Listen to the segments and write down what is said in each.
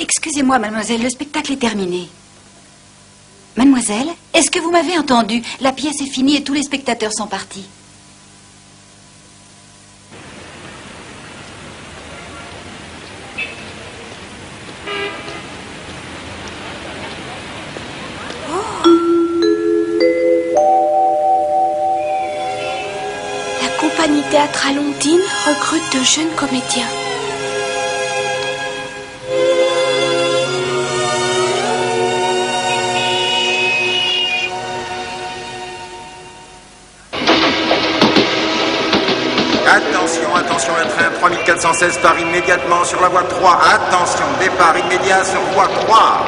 Excusez-moi, mademoiselle, le spectacle est terminé. Mademoiselle, est-ce que vous m'avez entendu? La pièce est finie et tous les spectateurs sont partis. La compagnie théâtrale Ondine recrute de jeunes comédiens. Attention, le train 3416 part immédiatement sur la voie 3. Attention, départ immédiat sur voie 3.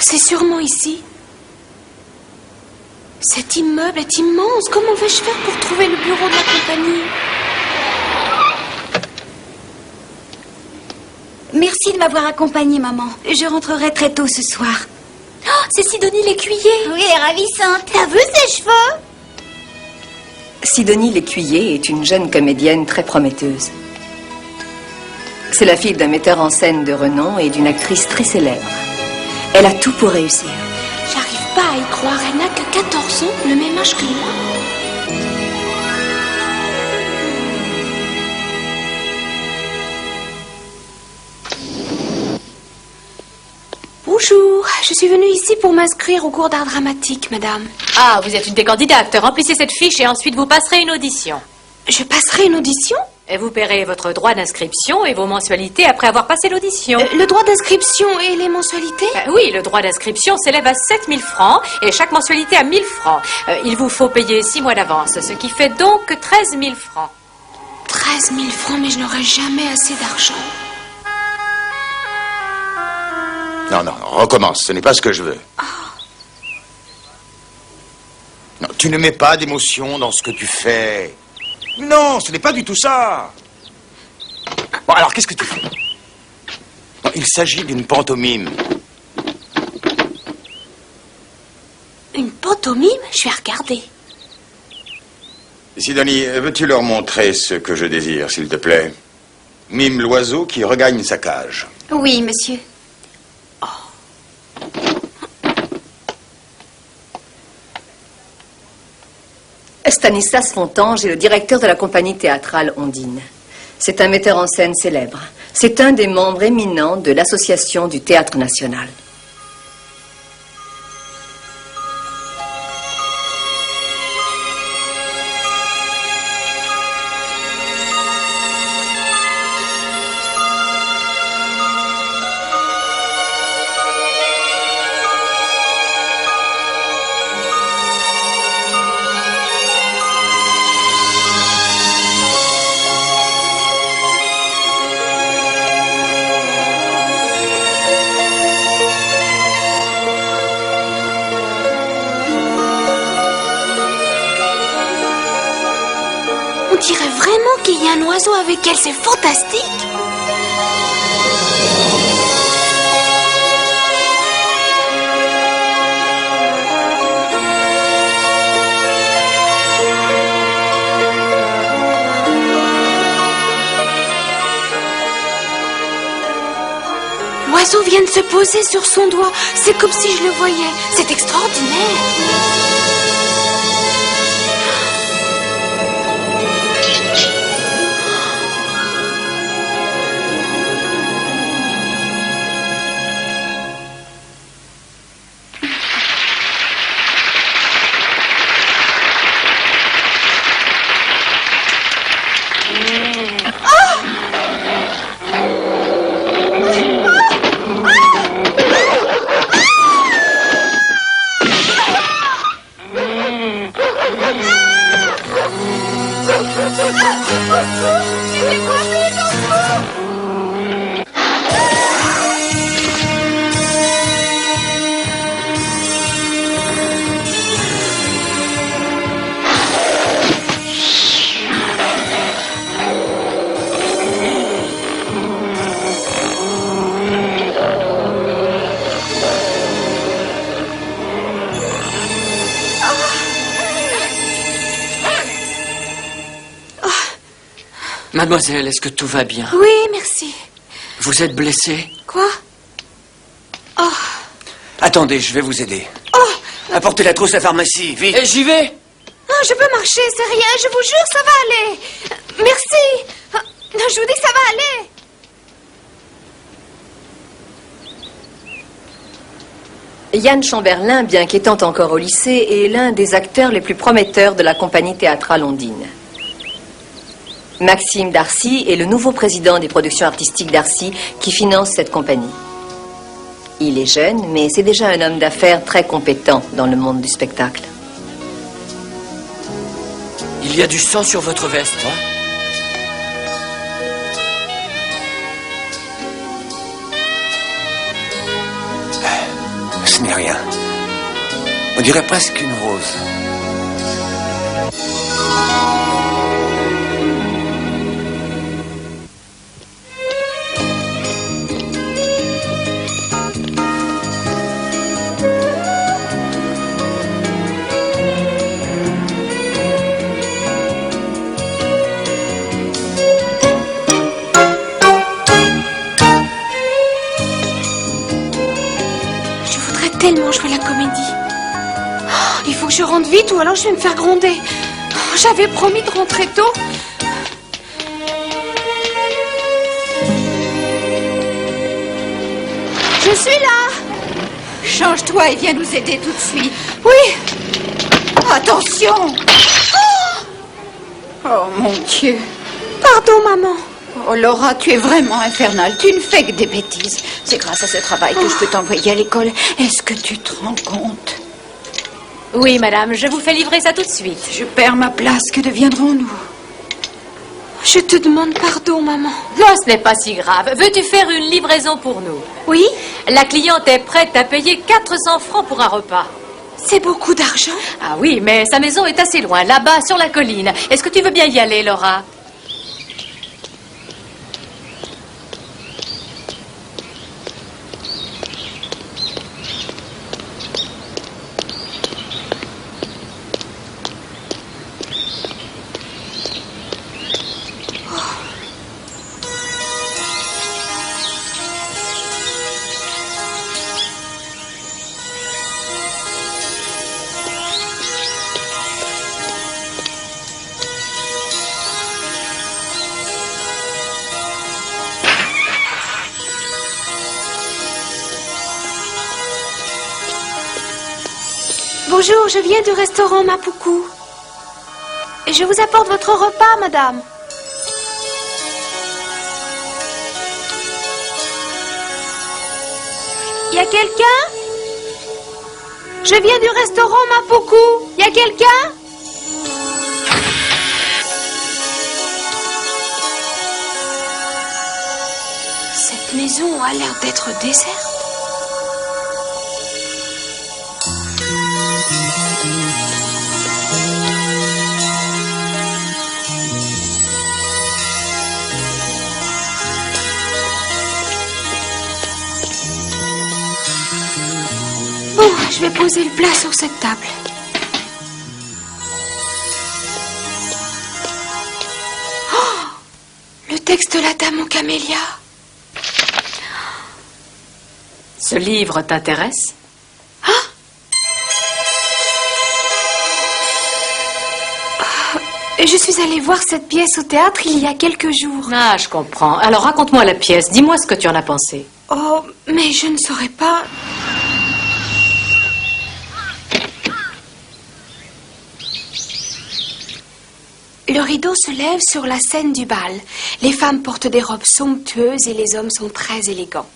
C'est sûrement ici. Cet immeuble est immense. Comment vais-je faire pour trouver le bureau de la compagnie? Merci de m'avoir accompagnée, maman. Je rentrerai très tôt ce soir. Oh, c'est Sidonie L'Écuyer. Oui, elle est ravissante. T'as vu ses cheveux? Sidonie L'Écuyer est une jeune comédienne très prometteuse. C'est la fille d'un metteur en scène de renom et d'une actrice très célèbre. Elle a tout pour réussir. J'arrive pas à y croire. Elle n'a que 14 ans, le même âge que moi. Bonjour, je suis venue ici pour m'inscrire au cours d'art dramatique, madame. Ah, vous êtes une des candidates. Remplissez cette fiche et ensuite vous passerez une audition. Je passerai une audition? Et vous paierez votre droit d'inscription et vos mensualités après avoir passé l'audition. Le droit d'inscription et les mensualités? Oui, le droit d'inscription s'élève à 7 000 francs et chaque mensualité à 1 000 francs. Il vous faut payer 6 mois d'avance, ce qui fait donc 13 000 francs. 13 000 francs, mais je n'aurai jamais assez d'argent. Non, recommence, ce n'est pas ce que je veux. Non, tu ne mets pas d'émotion dans ce que tu fais. Non, ce n'est pas du tout ça. Bon, alors qu'est-ce que tu fais? Non, il s'agit d'une pantomime. Une pantomime? Je vais regarder. Sidonie, veux-tu leur montrer ce que je désire, s'il te plaît? Mime l'oiseau qui regagne sa cage. Oui, monsieur. Stanislas Fontange est le directeur de la compagnie théâtrale Ondine. C'est un metteur en scène célèbre. C'est un des membres éminents de l'Association du Théâtre National. On dirait vraiment qu'il y a un oiseau avec elle, c'est fantastique. L'oiseau vient de se poser sur son doigt, c'est comme si je le voyais, c'est extraordinaire. Mademoiselle, est-ce que tout va bien? Oui, merci. Vous êtes blessée? Quoi? Oh. Attendez, je vais vous aider. Oh. Apportez la trousse à pharmacie, vite. Et j'y vais. Non, je peux marcher, c'est rien, je vous jure, ça va aller. Merci. Non, je vous dis que ça va aller. Yann Chamberlain, bien qu'étant encore au lycée, est l'un des acteurs les plus prometteurs de la compagnie théâtrale Ondine. Maxime Darcy est le nouveau président des productions artistiques Darcy qui finance cette compagnie. Il est jeune, mais c'est déjà un homme d'affaires très compétent dans le monde du spectacle. Il y a du sang sur votre veste, hein? Ce n'est rien. On dirait presque une rose. Tellement jouer la comédie. Oh, il faut que je rentre vite ou alors je vais me faire gronder. Oh, j'avais promis de rentrer tôt. Je suis là. Change-toi et viens nous aider tout de suite. Oui. Attention! Oh mon Dieu! Pardon, maman. Oh Laura, tu es vraiment infernale. Tu ne fais que des bêtises. C'est grâce à ce travail que je peux t'envoyer à l'école. Est-ce que tu te rends compte? Oui, madame, je vous fais livrer ça tout de suite. Je perds ma place. Que deviendrons-nous? Je te demande pardon, maman. Non, ce n'est pas si grave. Veux-tu faire une livraison pour nous? Oui? La cliente est prête à payer 400 francs pour un repas. C'est beaucoup d'argent? Ah oui, mais sa maison est assez loin, là-bas, sur la colline. Est-ce que tu veux bien y aller, Laura? Bonjour, je viens du restaurant Mapuku. Et je vous apporte votre repas, madame. Y a quelqu'un? Je viens du restaurant Mapuku. Y a quelqu'un? Cette maison a l'air d'être déserte. Bon, je vais poser le plat sur cette table. Oh, le texte de la dame aux camélias. Ce livre t'intéresse? Je suis allée voir cette pièce au théâtre il y a quelques jours. Ah, je comprends. Alors raconte-moi la pièce. Dis-moi ce que tu en as pensé. Oh, mais je ne saurais pas. Le rideau se lève sur la scène du bal. Les femmes portent des robes somptueuses et les hommes sont très élégants.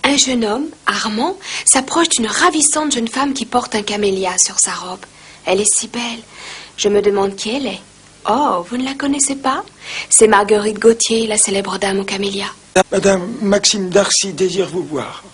Un jeune homme, Armand, s'approche d'une ravissante jeune femme qui porte un camélia sur sa robe. Elle est si belle. Je me demande qui elle est. Oh, vous ne la connaissez pas? C'est Marguerite Gauthier, la célèbre dame aux camélias. Madame Maxime Darcy désire vous voir.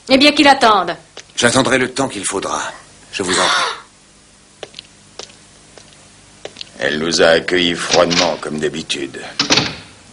Eh bien, qu'il attende. J'attendrai le temps qu'il faudra. Je vous en prie. Elle nous a accueillis froidement, comme d'habitude.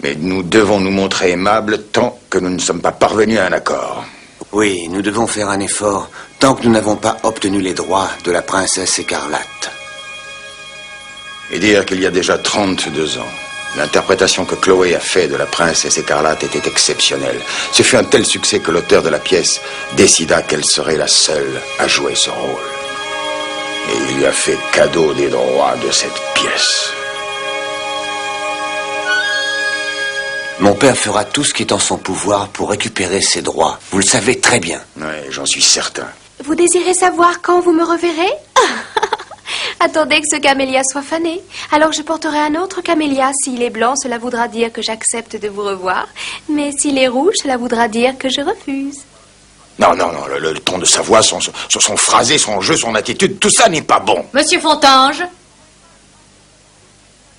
Mais nous devons nous montrer aimables tant que nous ne sommes pas parvenus à un accord. Oui, nous devons faire un effort tant que nous n'avons pas obtenu les droits de la princesse écarlate. Et dire qu'il y a déjà 32 ans, L'interprétation que Chloé a faite de la princesse écarlate était exceptionnelle. Ce fut un tel succès que l'auteur de la pièce décida qu'elle serait la seule à jouer ce rôle. Et il lui a fait cadeau des droits de cette pièce. Mon père fera tout ce qui est en son pouvoir pour récupérer ses droits. Vous le savez très bien. Oui, j'en suis certain. Vous désirez savoir quand vous me reverrez? Attendez que ce camélia soit fané. Alors je porterai un autre camélia. S'il est blanc, cela voudra dire que j'accepte de vous revoir. Mais s'il est rouge, cela voudra dire que je refuse. Non, le ton de sa voix, son phrasé, son jeu, son attitude, tout ça n'est pas bon. Monsieur Fontange,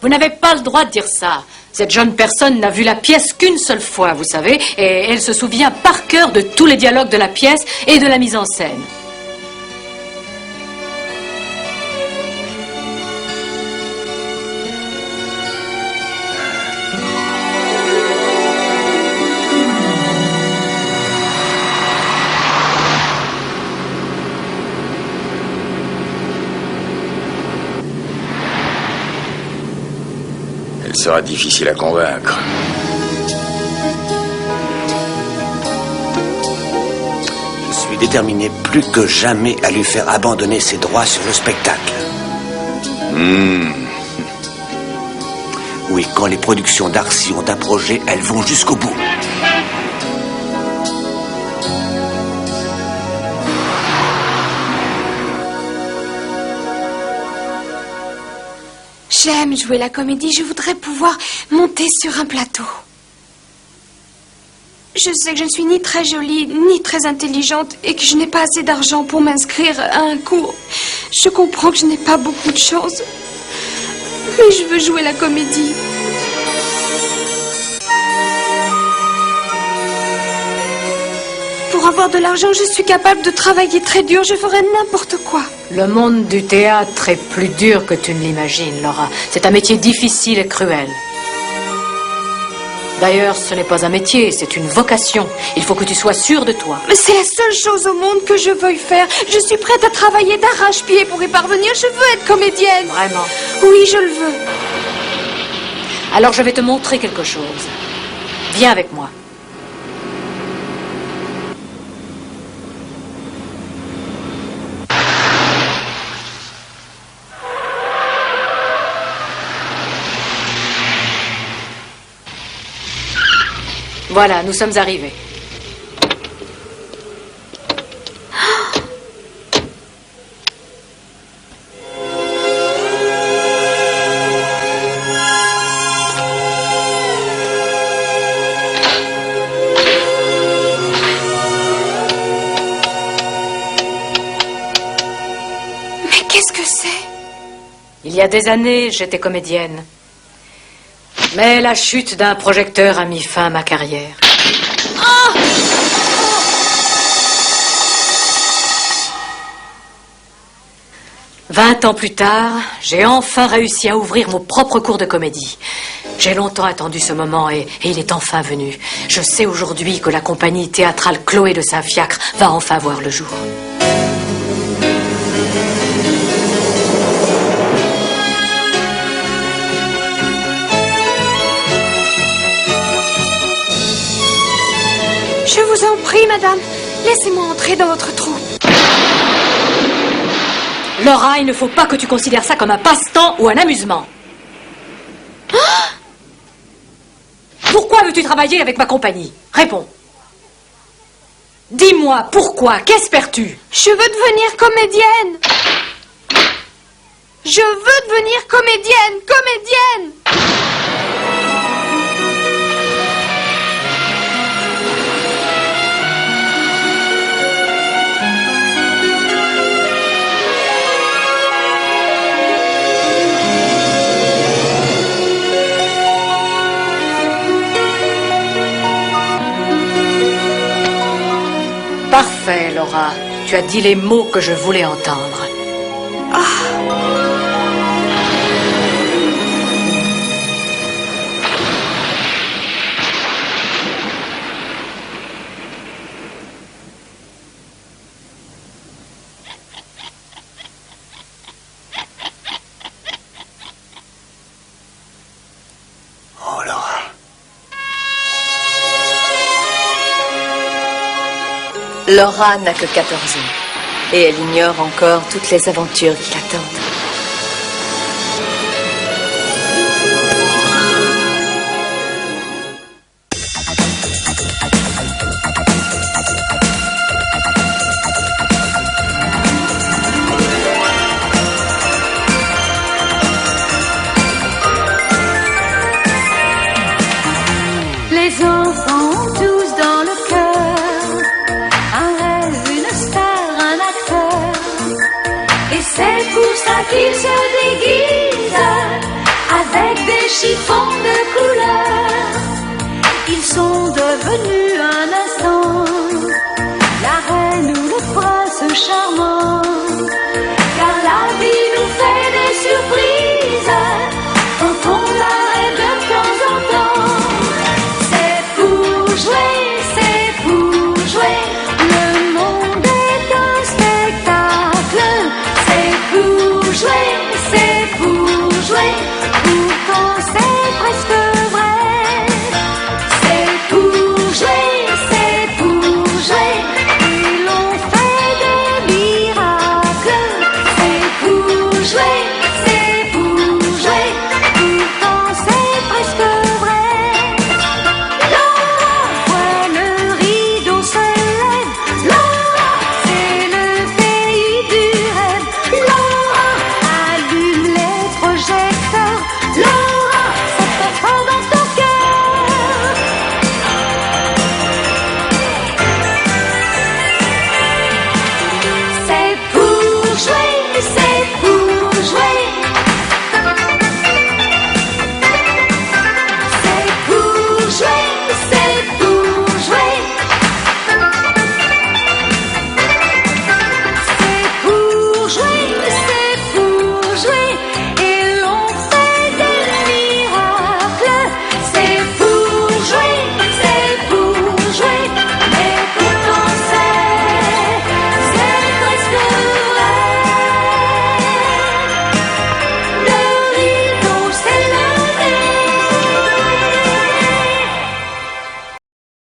vous n'avez pas le droit de dire ça. Cette jeune personne n'a vu la pièce qu'une seule fois, vous savez, et elle se souvient par cœur de tous les dialogues de la pièce et de la mise en scène. Elle sera difficile à convaincre. Je suis déterminé plus que jamais à lui faire abandonner ses droits sur le spectacle. Oui, quand les productions Darcy ont un projet, elles vont jusqu'au bout. J'aime jouer la comédie. Je voudrais pouvoir monter sur un plateau. Je sais que je ne suis ni très jolie, ni très intelligente et que je n'ai pas assez d'argent pour m'inscrire à un cours. Je comprends que je n'ai pas beaucoup de chance. Mais je veux jouer la comédie. Pour avoir de l'argent, je suis capable de travailler très dur. Je ferai n'importe quoi. Le monde du théâtre est plus dur que tu ne l'imagines, Laura. C'est un métier difficile et cruel. D'ailleurs, ce n'est pas un métier, c'est une vocation. Il faut que tu sois sûre de toi. Mais c'est la seule chose au monde que je veuille faire. Je suis prête à travailler d'arrache-pied pour y parvenir. Je veux être comédienne. Vraiment? Oui, je le veux. Alors je vais te montrer quelque chose. Viens avec moi. Voilà, nous sommes arrivés. Mais qu'est-ce que c'est? Il y a des années, j'étais comédienne. Mais la chute d'un projecteur a mis fin à ma carrière. Ah! 20 ans plus tard, j'ai enfin réussi à ouvrir mon propre cours de comédie. J'ai longtemps attendu ce moment et il est enfin venu. Je sais aujourd'hui que la compagnie théâtrale Chloé de Saint-Fiacre va enfin voir le jour. Je vous en prie, madame. Laissez-moi entrer dans votre troupe. Laura, il ne faut pas que tu considères ça comme un passe-temps ou un amusement. Ah! Pourquoi veux-tu travailler avec ma compagnie? Réponds. Dis-moi, pourquoi? Qu'espères-tu? Je veux devenir comédienne. Je veux devenir comédienne. Comédienne. Parfait, Laura. Tu as dit les mots que je voulais entendre. Laura n'a que 14 ans. Et elle ignore encore toutes les aventures qui l'attendent. Les enfants ont tous dans le cœur un rêve, une star, un acteur. Et c'est pour ça qu'ils se déguisent avec des chiffons de couleur. Ils sont devenus un instant la reine ou le prince charmant.